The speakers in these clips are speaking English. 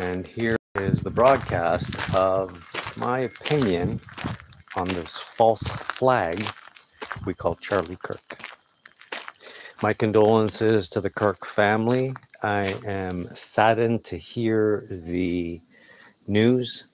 And here is the broadcast of my opinion on this false flag we call Charlie Kirk. My condolences to the Kirk family. I am saddened to hear the news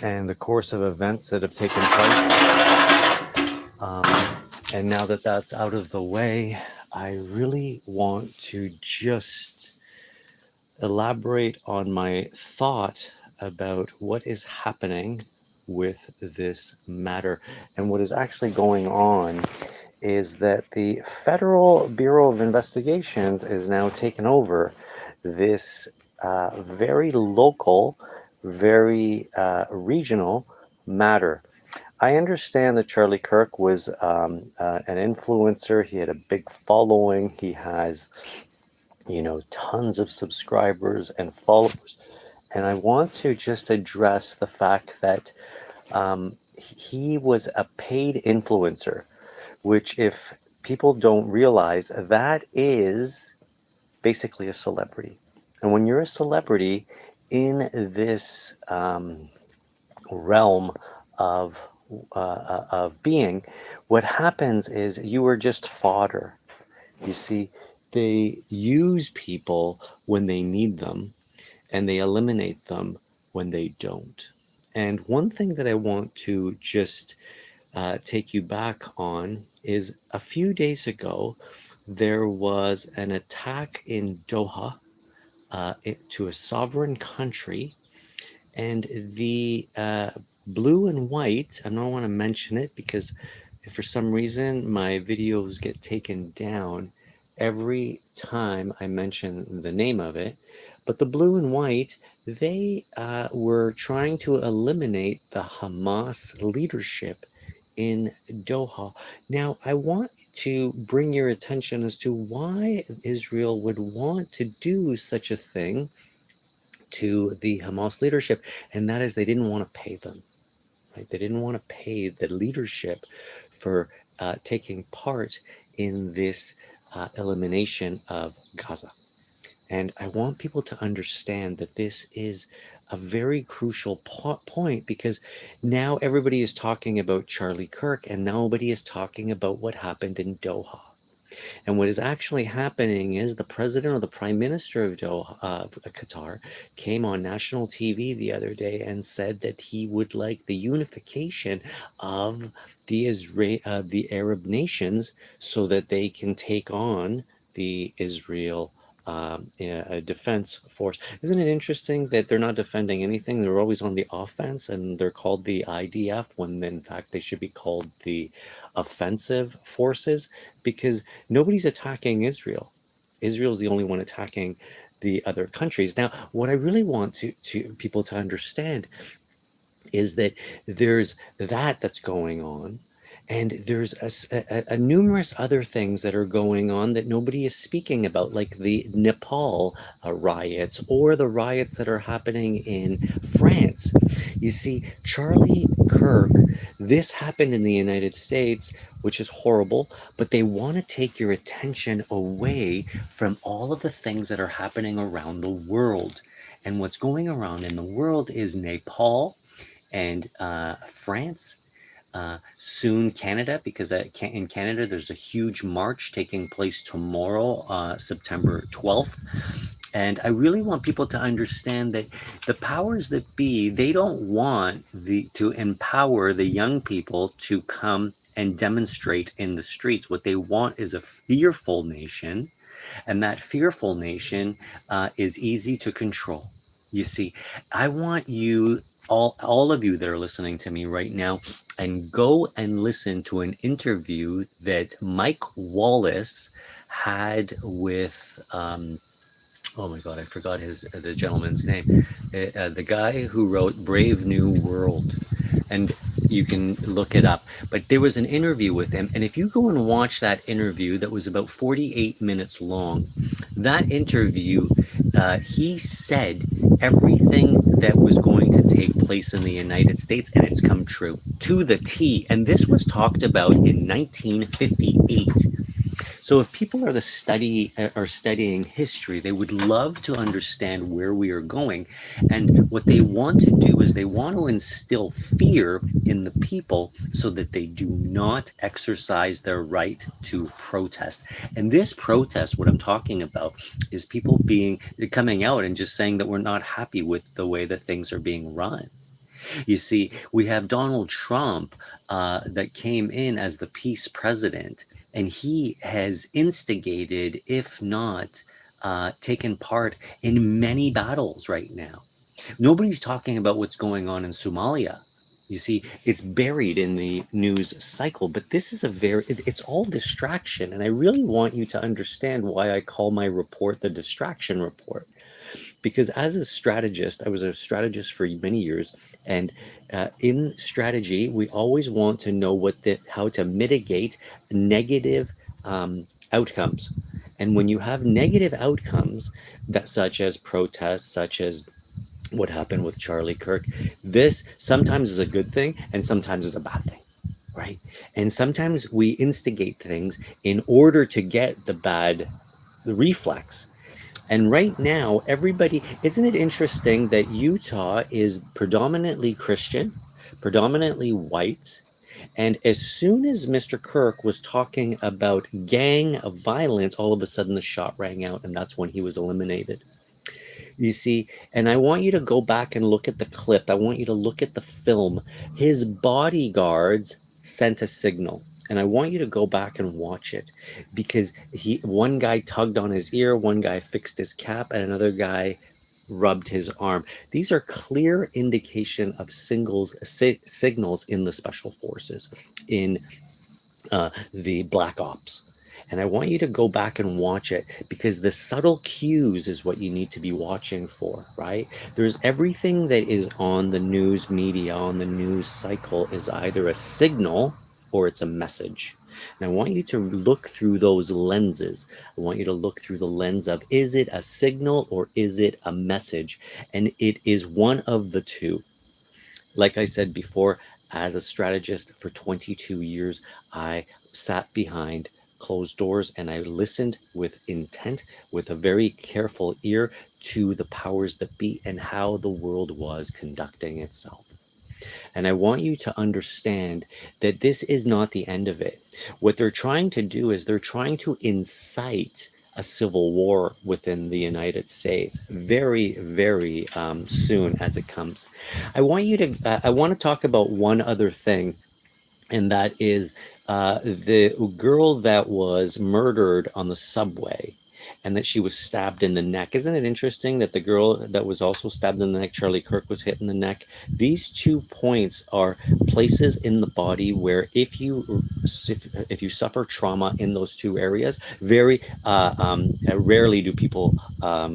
and the course of events that have taken place. And now that that's out of the way, I really want to just elaborate on my thought about what is happening with this matter. And what is actually going on is that the Federal Bureau of Investigations is now taken over this very local, very regional matter. I understand that Charlie Kirk was an influencer. He had a big following. He has tons of subscribers and followers. And I want to just address the fact that he was a paid influencer, which, if people don't realize, that is basically a celebrity. And when you're a celebrity in this realm of being, what happens is you are just fodder. You see, they use people when they need them, and they eliminate them when they don't. And one thing that I want to just take you back on is a few days ago, there was an attack in Doha to a sovereign country, and the blue and white, I don't want to mention it because if for some reason my videos get taken down every time I mention the name of it, but the blue and white, they were trying to eliminate the Hamas leadership in Doha. Now, I want to bring your attention as to why Israel would want to do such a thing to the Hamas leadership, and that is they didn't want to pay them. Right? They didn't want to pay the leadership for taking part in this elimination of Gaza. And I want people to understand that this is a very crucial point, because now everybody is talking about Charlie Kirk and nobody is talking about what happened in Doha. And what is actually happening is the president or the prime minister of Qatar came on national TV the other day and said that he would like the unification of the Arab nations so that they can take on the Israel defense force. Isn't it interesting that they're not defending anything? They're always on the offense, and they're called the IDF when in fact they should be called the offensive forces, because nobody's attacking Israel. Israel's the only one attacking the other countries. Now, what I really want to people to understand is that there's that's going on, and there's a numerous other things that are going on that nobody is speaking about, like the Nepal riots or the riots that are happening in France. You see, Charlie Kirk, this happened in the United States, which is horrible, but they want to take your attention away from all of the things that are happening around the world. And what's going around in the world is Nepal and France, soon Canada, because in Canada there's a huge march taking place tomorrow, September 12th. And I really want people to understand that the powers that be, they don't want to empower the young people to come and demonstrate in the streets. What they want is a fearful nation, and that fearful nation is easy to control. You see, I want you, all of you that are listening to me right now, and go and listen to an interview that Mike Wallace had with oh my God, I forgot the gentleman's name. The guy who wrote Brave New World, and you can look it up. But there was an interview with him, and if you go and watch that interview, that was about 48 minutes long. That interview, he said everything that was going to take place in the United States, and it's come true to the T. And this was talked about in 1958. So if people are studying history, they would love to understand where we are going. And what they want to do is they want to instill fear in the people so that they do not exercise their right to protest. And this protest, what I'm talking about, is people being coming out and just saying that we're not happy with the way that things are being run. You see, we have Donald Trump that came in as the peace president, and he has instigated, if not taken part in many battles right now. Nobody's talking about what's going on in Somalia. You see, it's buried in the news cycle, but this is it's all distraction. And I really want you to understand why I call my report the distraction report. Because as a strategist, I was a strategist for many years, and in strategy, we always want to know how to mitigate negative outcomes. And when you have negative outcomes, that such as protests, such as what happened with Charlie Kirk, this sometimes is a good thing and sometimes is a bad thing, right? And sometimes we instigate things in order to get the reflex. And right now, everybody, isn't it interesting that Utah is predominantly Christian, predominantly white? And as soon as Mr. Kirk was talking about gang violence, all of a sudden the shot rang out, and that's when he was eliminated. You see, and I want you to go back and look at the clip. I want you to look at the film. His bodyguards sent a signal. And I want you to go back and watch it because one guy tugged on his ear, one guy fixed his cap, and another guy rubbed his arm. These are clear indication of signals in the special forces, in the black ops. And I want you to go back and watch it because the subtle cues is what you need to be watching for, right? There's everything that is on the news media, on the news cycle, is either a signal or it's a message. And I want you to look through those lenses. I want you to look through the lens of, is it a signal or is it a message? And it is one of the two. Like I said before, as a strategist for 22 years, I sat behind closed doors and I listened with intent, with a very careful ear to the powers that be and how the world was conducting itself. And I want you to understand that this is not the end of it. What they're trying to do is they're trying to incite a civil war within the United States very, very soon as it comes. I want to talk about one other thing, and that is the girl that was murdered on the subway and that she was stabbed in the neck. Isn't it interesting that the girl that was also stabbed in the neck, Charlie Kirk, was hit in the neck? These 2 points are places in the body where if you suffer trauma in those 2 areas, very rarely do people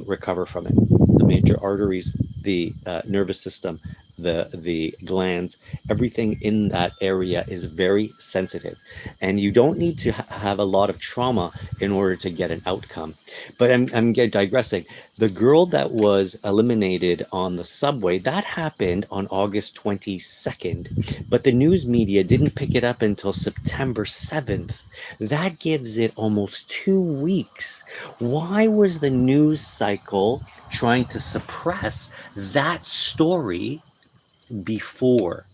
recover from it. The major arteries, the nervous system, the glands, everything in that area is very sensitive, and you don't need to have a lot of trauma in order to get an outcome. But I'm digressing. The girl that was eliminated on the subway, that happened on August 22nd, but the news media didn't pick it up until September 7th. That gives it almost 2 weeks. Why was the news cycle trying to suppress that story before?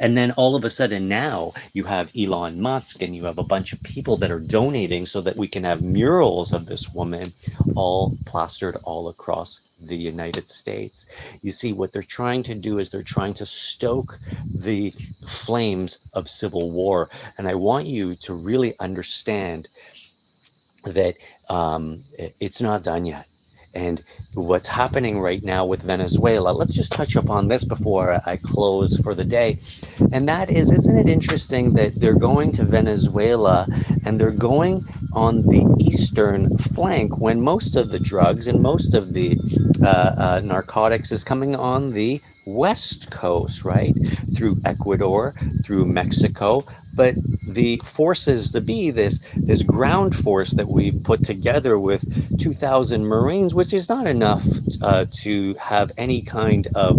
And then all of a sudden now you have Elon Musk and you have a bunch of people that are donating so that we can have murals of this woman all plastered all across the United States. You see, what they're trying to do is they're trying to stoke the flames of civil war. And I want you to really understand that it's not done yet. And what's happening right now with Venezuela, let's just touch upon this before I close for the day. And that is, isn't it interesting that they're going to Venezuela and they're going on the eastern flank when most of the drugs and most of the narcotics is coming on the west coast, right? Through Ecuador, through Mexico. But the forces to be this ground force that we've put together with 2,000 Marines, which is not enough to have any kind of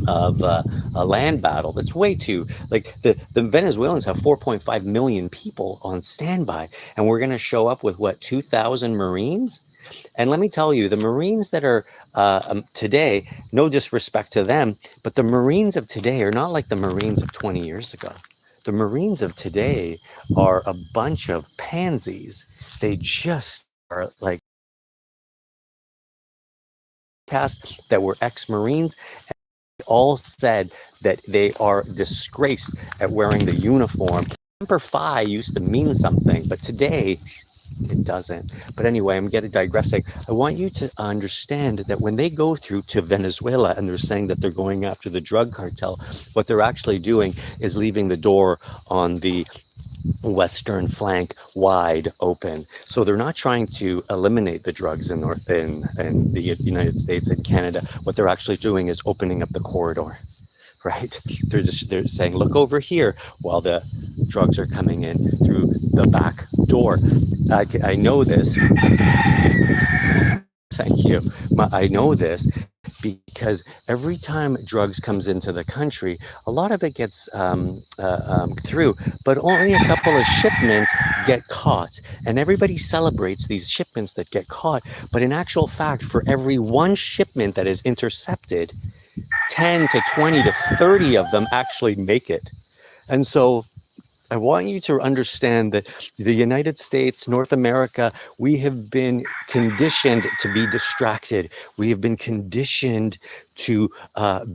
a land battle that's way too like the Venezuelans have 4.5 million people on standby, and we're going to show up with what 2,000 Marines. And let me tell you, the Marines that are today, no disrespect to them, but the Marines of today are not like the Marines of 20 years ago. The Marines of today are a bunch of pansies. They just are like cast that were ex-Marines all said that they are disgraced at wearing the uniform. Semper Fi used to mean something, but today it doesn't. But anyway, I'm getting digressing. I want you to understand that when they go through to Venezuela and they're saying that they're going after the drug cartel, what they're actually doing is leaving the door on the western flank wide open. So they're not trying to eliminate the drugs in the United States and Canada. What they're actually doing is opening up the corridor, right? They're saying, look over here while the drugs are coming in through the back door. I know this. Thank you. I know this because every time drugs comes into the country, a lot of it gets through, but only a couple of shipments get caught. And everybody celebrates these shipments that get caught. But in actual fact, for every one shipment that is intercepted, 10 to 20 to 30 of them actually make it. And so I want you to understand that the United States, North America, we have been conditioned to be distracted. We have been conditioned to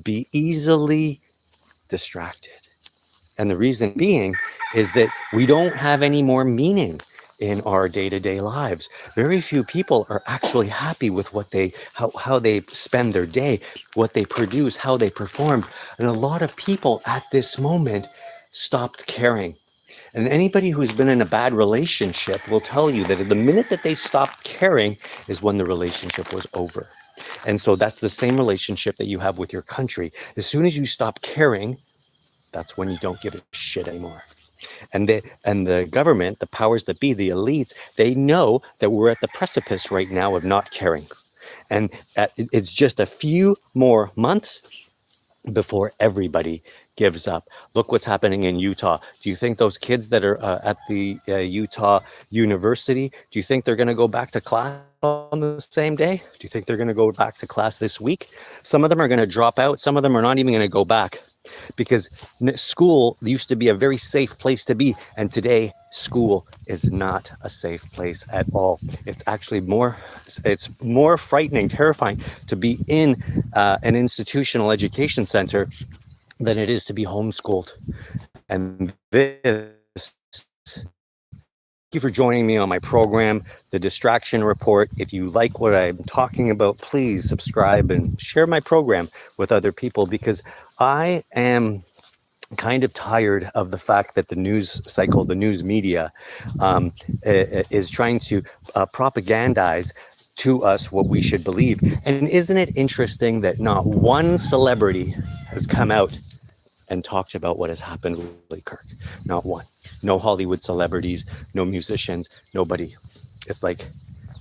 be easily distracted. And the reason being is that we don't have any more meaning in our day-to-day lives. Very few people are actually happy with what how they spend their day, what they produce, how they perform. And a lot of people at this moment stopped caring. And anybody who's been in a bad relationship will tell you that the minute that they stopped caring is when the relationship was over. And so that's the same relationship that you have with your country. As soon as you stop caring, that's when you don't give a shit anymore. And the government, the powers that be, the elites, they know that we're at the precipice right now of not caring. And it's just a few more months before everybody gives up. Look what's happening in Utah. Do you think those kids that are at the Utah University, do you think they're going to go back to class on the same day? Do you think they're going to go back to class this week? Some of them are going to drop out. Some of them are not even going to go back, because school used to be a very safe place to be, and today school is not a safe place at all. It's actually it's more frightening, terrifying to be in an institutional education center than it is to be homeschooled. And this, thank you for joining me on my program, The Distraction Report. If you like what I'm talking about, please subscribe and share my program with other people, because I am kind of tired of the fact that the news cycle, the news media, is trying to propagandize to us what we should believe. And isn't it interesting that not one celebrity has come out and talked about what has happened with Charlie Kirk? Not one. No Hollywood celebrities, no musicians, nobody. It's like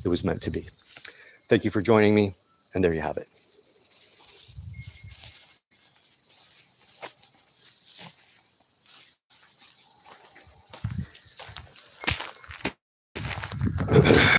it was meant to be. Thank you for joining me, and there you have it.